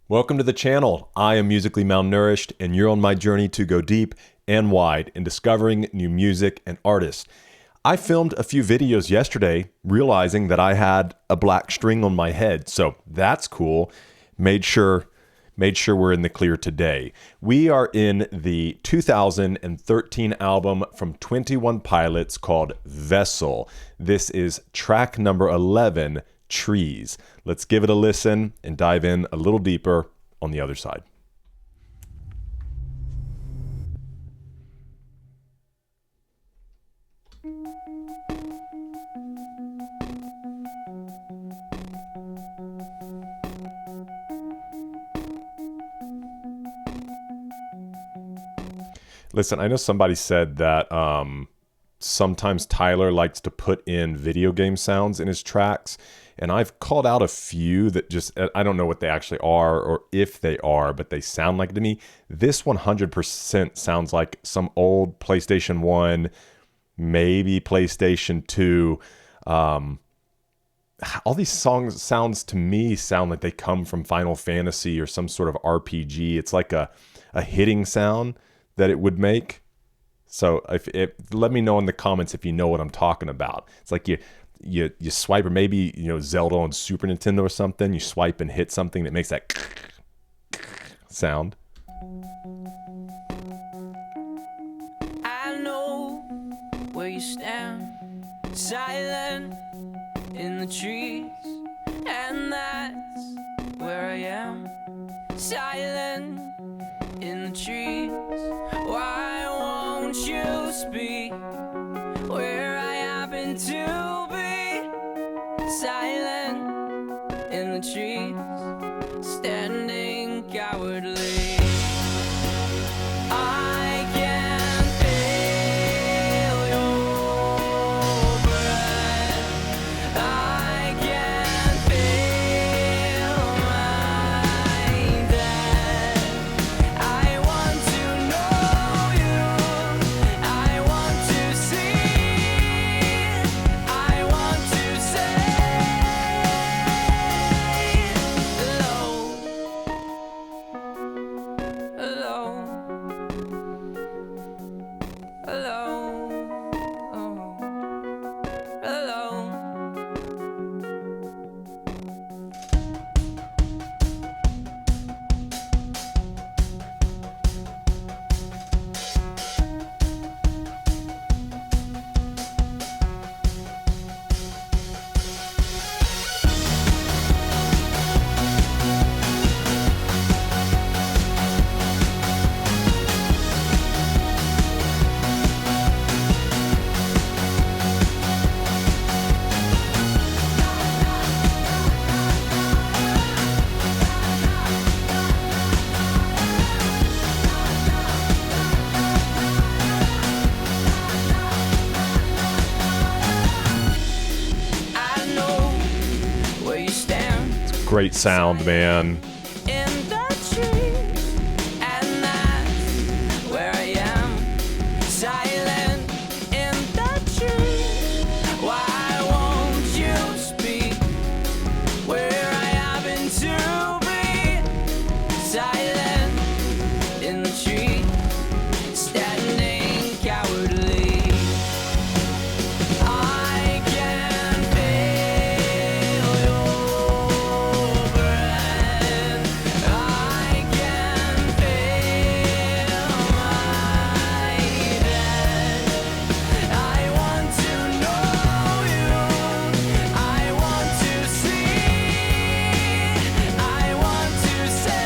Welcome to the channel. I am musically malnourished, and you're on my journey to go deep and wide in discovering new music and artists. I filmed a few videos yesterday, realizing that I had a black string on my head, so that's cool. Made sure we're in the clear today. We are in the 2013 album from 21 Pilots called Vessel. This is track number 11, Trees. Let's give it a listen and dive in a little deeper on the other side. Listen, I know somebody said that sometimes Tyler likes to put in video game sounds in his tracks, and I've called out a few that just, I don't know what they actually are or if they are, but they sound like it to me. This 100% sounds like some old PlayStation 1, maybe PlayStation 2. All these sounds to me sound like they come from Final Fantasy or some sort of RPG. It's like a hitting sound that it would make. So let me know in the comments if you know what I'm talking about. It's like you swipe, or maybe Zelda on Super Nintendo or something. You swipe and hit something that makes that sound. I know where you stand, silent in the trees, and that's where I am, silent in the trees. Why won't you speak where I happen to be? Silent in the trees, standing cowardly. I can feel your breath. I can feel my death. I want to know you. I want to see. I want to say hello. Hello. Hello. Oh. Hello. I know where you stand. Great sound, man. In the trees, and that's where I am, silent in the trees. Why won't you speak where I happen to be? Silent in the trees, standing cowardly. I can feel your breath. I can feel my death. I want to know you. I want to see. I want to say.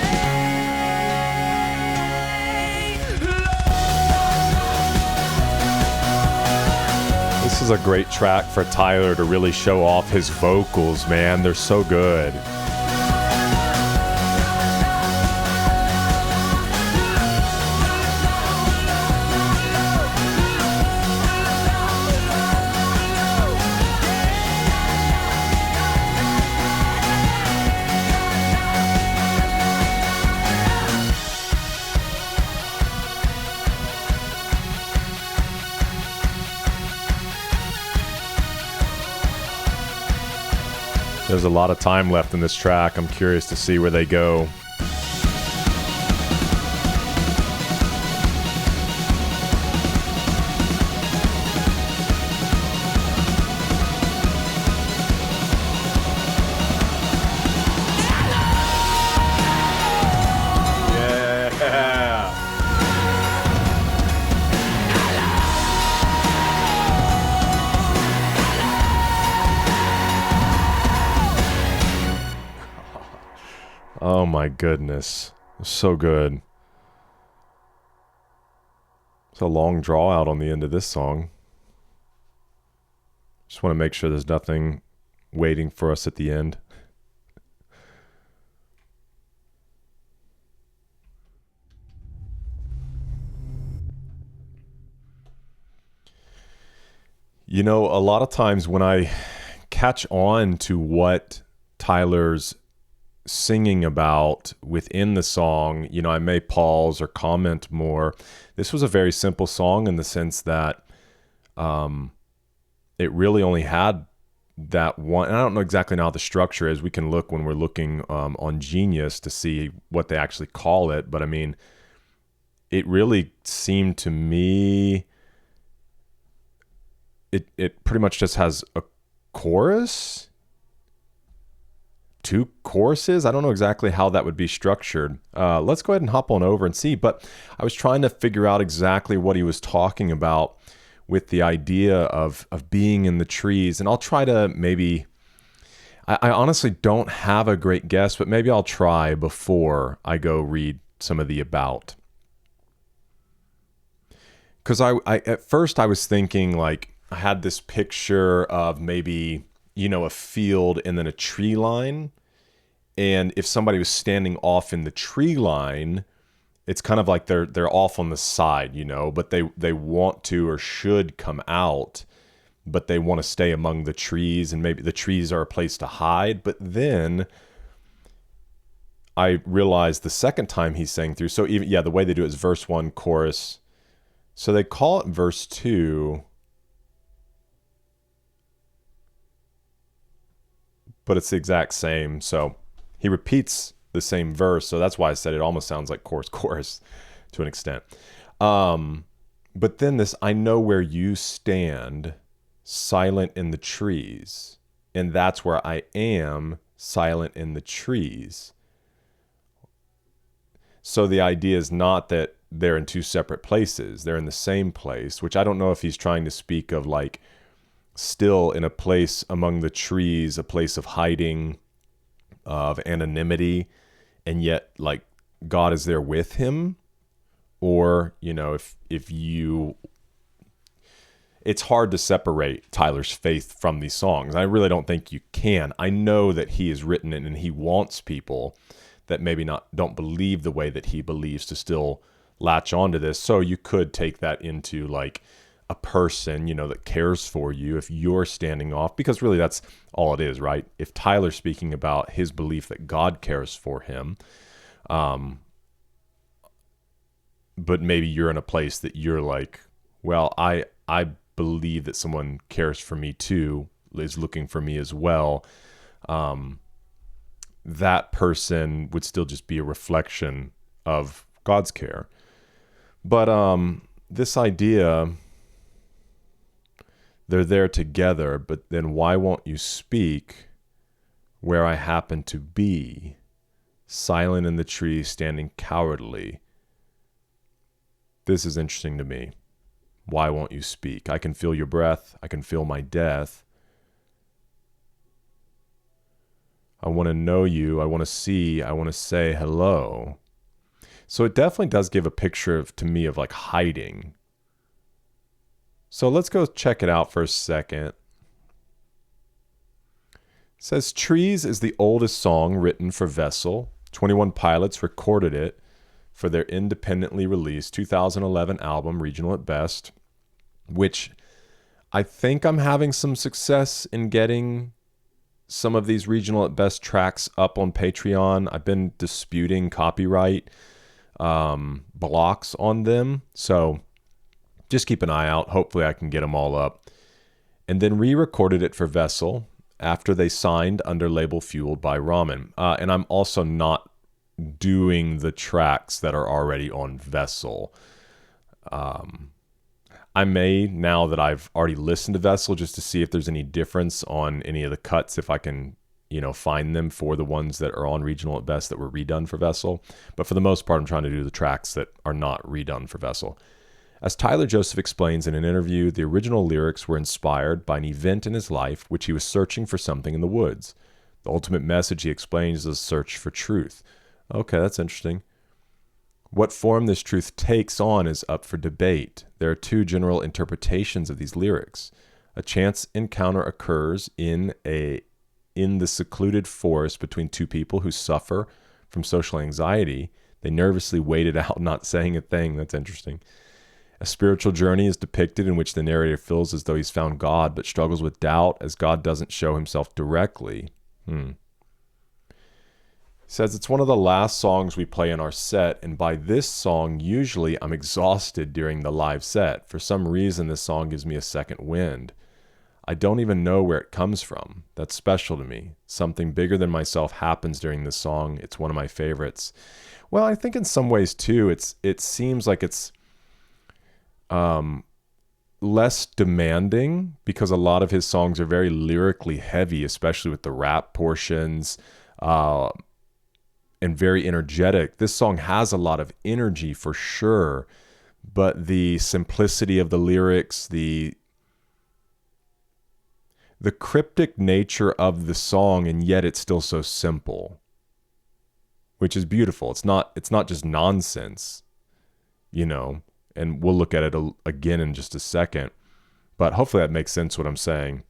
This is a great track for Tyler to really show off his vocals, man. They're so good. There's a lot of time left in this track. I'm curious to see where they go. Oh my goodness. So good. It's a long draw out on the end of this song. Just want to make sure there's nothing waiting for us at the end. You know, a lot of times when I catch on to what Tyler's singing about within the song, you know, I may pause or comment more. This was a very simple song in the sense that it really only had that one. And I don't know exactly how the structure is. We can look when we're looking on Genius to see what they actually call it. But I mean, it really seemed to me it pretty much just has a chorus, two choruses. I don't know exactly how that would be structured. Let's go ahead and hop on over and see. But I was trying to figure out exactly what he was talking about with the idea of being in the trees. And I'll try to maybe, I honestly don't have a great guess, but maybe I'll try before I go read some of the about. Because I at first I was thinking like, I had this picture of maybe, you know, a field and then a tree line. And if somebody was standing off in the tree line, it's kind of like they're off on the side, you know, but they want to or should come out, but they want to stay among the trees, and maybe the trees are a place to hide. But then I realized the second time he sang through, so even, yeah, the way they do it is verse 1, chorus. So they call it verse 2, but it's the exact same. So he repeats the same verse. So that's why I said it almost sounds like chorus to an extent. But then this, I know where you stand, silent in the trees. And that's where I am, silent in the trees. So the idea is not that they're in two separate places. They're in the same place, which I don't know if he's trying to speak of like still in a place among the trees, a place of hiding, of anonymity, and yet like God is there with him. Or, you know, if you, it's hard to separate Tyler's faith from these songs. I really don't think you can. I know that he has written it and he wants people that maybe don't believe the way that he believes to still latch onto this. So you could take that into like a person, you know, that cares for you if you're standing off, because really that's all it is, right? If Tyler's speaking about his belief that God cares for him, but maybe you're in a place that you're like, well, I believe that someone cares for me too, is looking for me as well. That person would still just be a reflection of God's care. But this idea, they're there together, but then why won't you speak where I happen to be, silent in the trees, standing cowardly? This is interesting to me. Why won't you speak? I can feel your breath. I can feel my death. I want to know you. I want to see. I want to say hello. So it definitely does give a picture to me of like hiding. So let's go check it out for a second. It says Trees is the oldest song written for Vessel. 21 Pilots recorded it for their independently released 2011 album, Regional at Best, which I think I'm having some success in getting some of these Regional at Best tracks up on Patreon. I've been disputing copyright blocks on them. So just keep an eye out. Hopefully I can get them all up. And then re-recorded it for Vessel after they signed under label Fueled by Ramen. And I'm also not doing the tracks that are already on Vessel. I may, now that I've already listened to Vessel, just to see if there's any difference on any of the cuts, if I can, you know, find them for the ones that are on Regional at Best that were redone for Vessel. But for the most part, I'm trying to do the tracks that are not redone for Vessel. As Tyler Joseph explains in an interview, the original lyrics were inspired by an event in his life which he was searching for something in the woods. The ultimate message, he explains, is a search for truth. Okay, that's interesting. What form this truth takes on is up for debate. There are two general interpretations of these lyrics. A chance encounter occurs in the secluded forest between two people who suffer from social anxiety. They nervously wait it out, not saying a thing. That's interesting. A spiritual journey is depicted in which the narrator feels as though he's found God, but struggles with doubt as God doesn't show himself directly. He says it's one of the last songs we play in our set, and by this song, usually I'm exhausted during the live set. For some reason, this song gives me a second wind. I don't even know where it comes from. That's special to me. Something bigger than myself happens during this song. It's one of my favorites. Well, I think in some ways too, it seems like it's less demanding, because a lot of his songs are very lyrically heavy, especially with the rap portions, and very energetic. This song has a lot of energy for sure, but the simplicity of the lyrics, the cryptic nature of the song, and yet it's still so simple, which is beautiful. It's not just nonsense, and we'll look at it again in just a second, but hopefully that makes sense what I'm saying.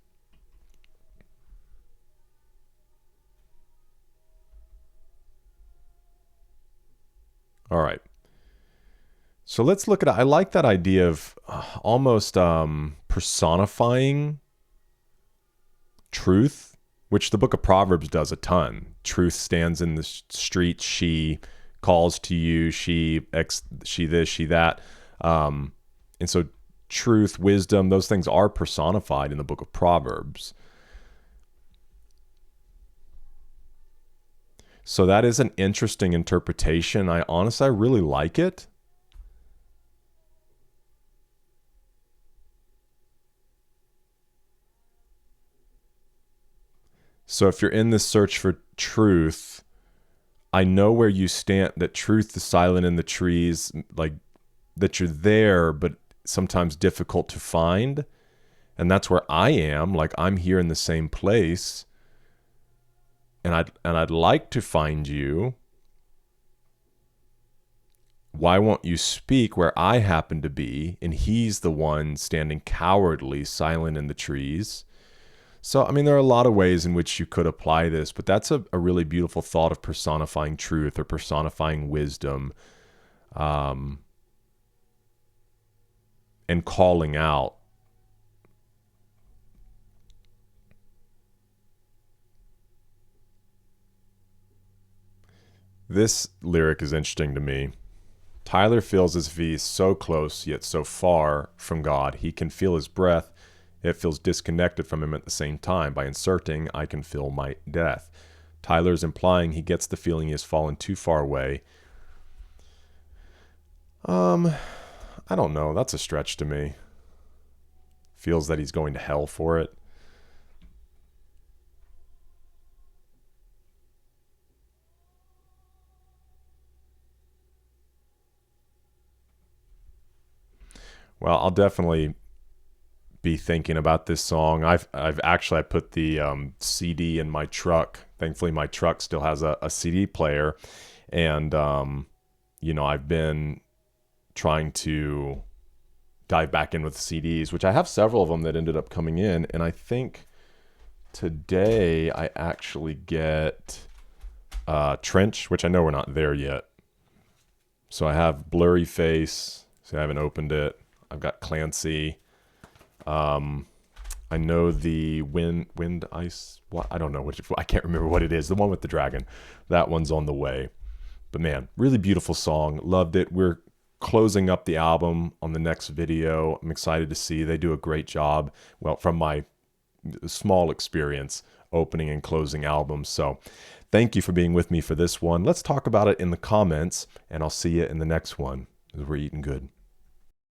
All right. So let's look at it. I like that idea of almost personifying truth, which the book of Proverbs does a ton. Truth stands in the streets. She calls to you. She this, she that. And so truth, wisdom, those things are personified in the book of Proverbs. So that is an interesting interpretation. I really like it. So if you're in this search for truth, I know where you stand, that truth is silent in the trees, like that you're there, but sometimes difficult to find. And that's where I am. Like, I'm here in the same place. And I'd like to find you. Why won't you speak where I happen to be? And he's the one standing cowardly, silent in the trees. So, I mean, there are a lot of ways in which you could apply this, but that's a really beautiful thought of personifying truth or personifying wisdom, and calling out. This lyric is interesting to me. Tyler feels as if he is so close yet so far from God. He can feel his breath. It feels disconnected from him at the same time. By inserting, I can feel my death. Tyler is implying he gets the feeling he has fallen too far away. I don't know. That's a stretch to me. Feels that he's going to hell for it. Well, I'll definitely be thinking about this song. I've actually put the CD in my truck. Thankfully, my truck still has a CD player, and I've been trying to dive back in with CDs, which I have several of them that ended up coming in, and I think today I actually get Trench, which I know we're not there yet. So I have Blurry Face. So I haven't opened it. I've got Clancy. I know the wind ice. What, I don't know which. I can't remember what it is. The one with the dragon. That one's on the way. But man, really beautiful song. Loved it. We're closing up the album on the next video. I'm excited to see. They do a great job. Well, from my small experience opening and closing albums. So thank you for being with me for this one. Let's talk about it in the comments, and I'll see you in the next one. We're eating good.